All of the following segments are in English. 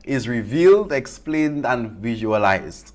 is revealed, explained, and visualized.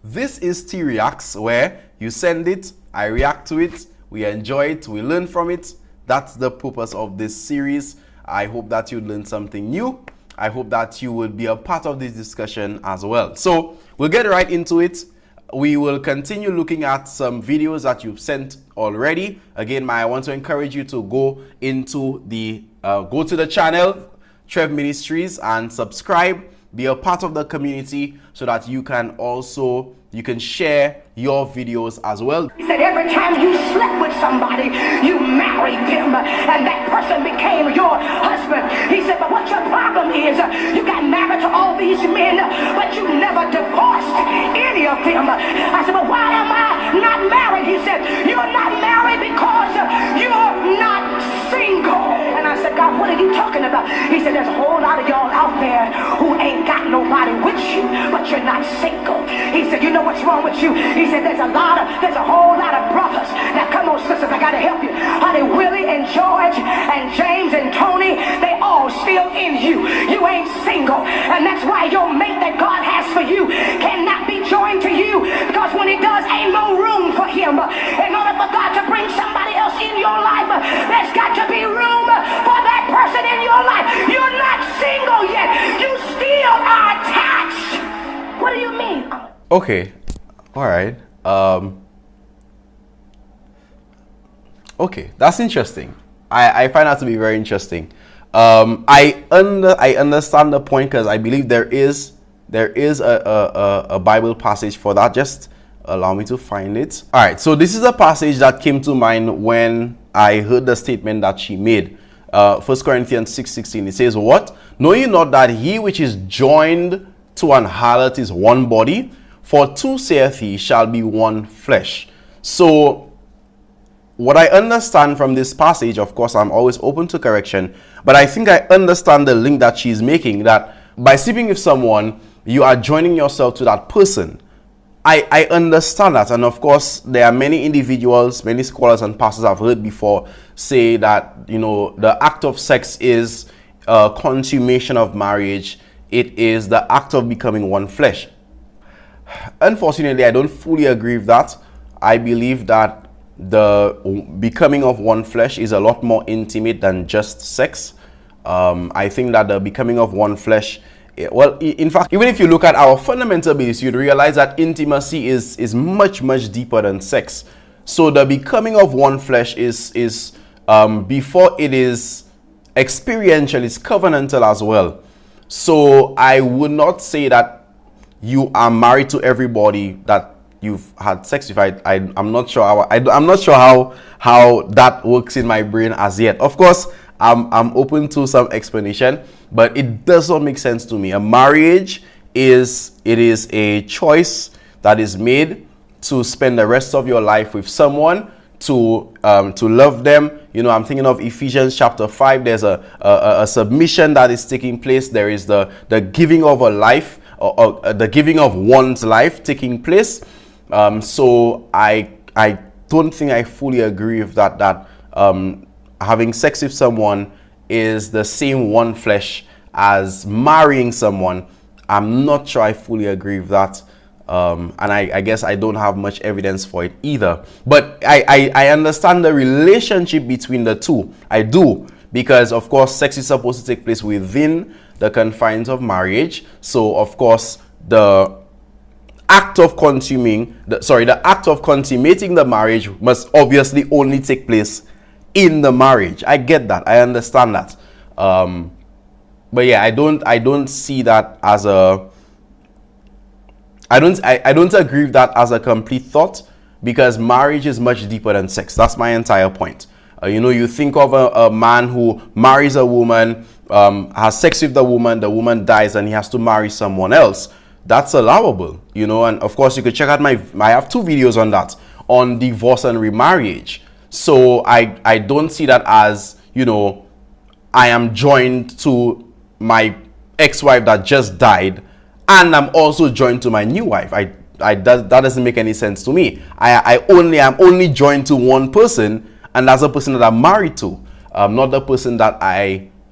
This is T-Reacts, where you send it, I react to it, we enjoy it, we learn from it. That's the purpose of this series. I hope that you learned something new. I hope that you will be a part of this discussion as well. So we'll get right into it. We will continue looking at some videos that you've sent already. Again, I want to encourage you to go into the go to the channel TREV Ministries and subscribe, be a part of the community so that you can share your videos as well. He said every time you slept with somebody, you married them, and that person became your husband. He said, but what your problem is, you got married to all these men, but you never divorced any of them. I said, but why am I not married? He said, you're not married because you're not single. And I said, God, what are you talking about? He said, there's a whole lot of y'all out there who ain't got nobody with you, but you're not single. He said, you know what's wrong with you? He said, there's a whole lot of brothers. Now come on, sisters, I gotta help you. Honey, Willie and George and James and Tony, they all still in you. You ain't single. And that's why your mate that God has for you cannot be joined to you, because when he does, ain't no room for him. In order for God to bring somebody else in your life, there's got to be room for that person in your life. You're not single yet. You still are attached. What do you mean? Okay. All right. Okay, that's interesting. I find that to be very interesting. I understand the point, because I believe there is a Bible passage for that. Just allow me to find it. All right. So this is a passage that came to mind when I heard the statement that she made. 1 Corinthians 6:16. It says, "What? Know ye not that he which is joined to an harlot is one body? For two, saith he, shall be one flesh." So what I understand from this passage, of course, I'm always open to correction, but I think I understand the link that she's making, that by sleeping with someone, you are joining yourself to that person. I understand that. And of course, there are many individuals, many scholars and pastors I've heard before say that, you know, the act of sex is a consummation of marriage. It is the act of becoming one flesh. Unfortunately, I don't fully agree with that. I believe that the becoming of one flesh is a lot more intimate than just sex. I think that the becoming of one flesh, well, in fact, even if you look at our fundamental beliefs, you'd realize that intimacy is much, much deeper than sex. So the becoming of one flesh is before it is experiential, it's covenantal as well. So I would not say that you are married to everybody that you've had sex with. I'm not sure how that works in my brain as yet. Of course, I'm open to some explanation, but it does not make sense to me. A marriage is a choice that is made to spend the rest of your life with someone, to love them. You know, I'm thinking of Ephesians chapter 5. There's a submission that is taking place. There is the giving of a life, or the giving of one's life taking place. So I don't think I fully agree with that having sex with someone is the same one flesh as marrying someone. I'm not sure I fully agree with that. And I guess I don't have much evidence for it either. But I understand the relationship between the two. I do, because of course sex is supposed to take place within the confines of marriage. So of course the act of consummating the marriage must obviously only take place in the marriage. I get that. I understand that. But yeah, I don't see that as a I don't agree with that as a complete thought, because marriage is much deeper than sex. That's my entire point. You know, you think of a man who marries a woman, has sex with the woman dies, and he has to marry someone else. That's allowable, you know. And of course, you could check out I have 2 videos on that, on divorce and remarriage. So I don't see that as, you know, I am joined to my ex-wife that just died, and I'm also joined to my new wife. That doesn't make any sense to me. I'm only joined to one person, and that's the person that I'm married to, not the person that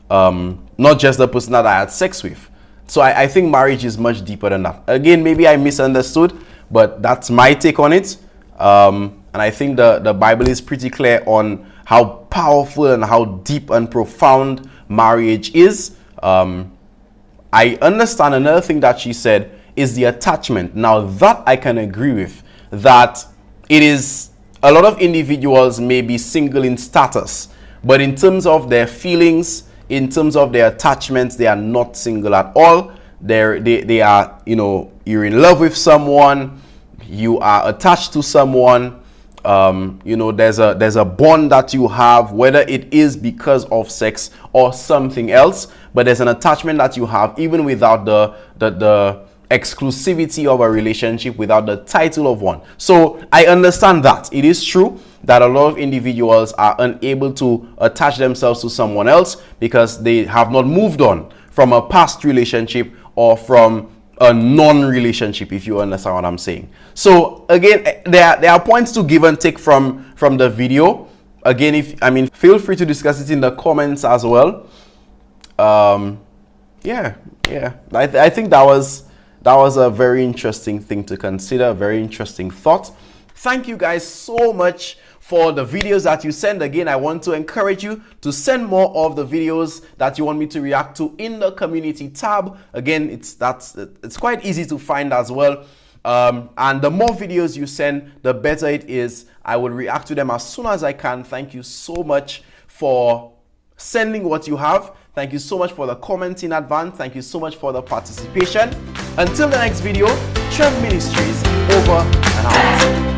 not just the person that I had sex with. So I think marriage is much deeper than that. Again, maybe I misunderstood, but that's my take on it. And I think the Bible is pretty clear on how powerful and how deep and profound marriage is. I understand another thing that she said is the attachment. Now that I can agree with, that it is a lot of individuals may be single in status, but in terms of their feelings, in terms of their attachments, they are not single at all. They are, you know, you're in love with someone, you are attached to someone. You know, there's a bond that you have, whether it is because of sex or something else, but there's an attachment that you have even without the exclusivity of a relationship, without the title of one. So I understand that it is true that a lot of individuals are unable to attach themselves to someone else because they have not moved on from a past relationship or from a non-relationship, if you understand what I'm saying. So again, there are points to give and take from the video. Again, feel free to discuss it in the comments as well. Yeah, I think that was a very interesting thing to consider, a very interesting thought. Thank you guys so much for the videos that you send. Again, I want to encourage you to send more of the videos that you want me to react to in the community tab. Again, it's quite easy to find as well. And the more videos you send, the better it is. I will react to them as soon as I can. Thank you so much for sending what you have. Thank you so much for the comments in advance. Thank you so much for the participation. Until the next video, TREV Ministries over and out.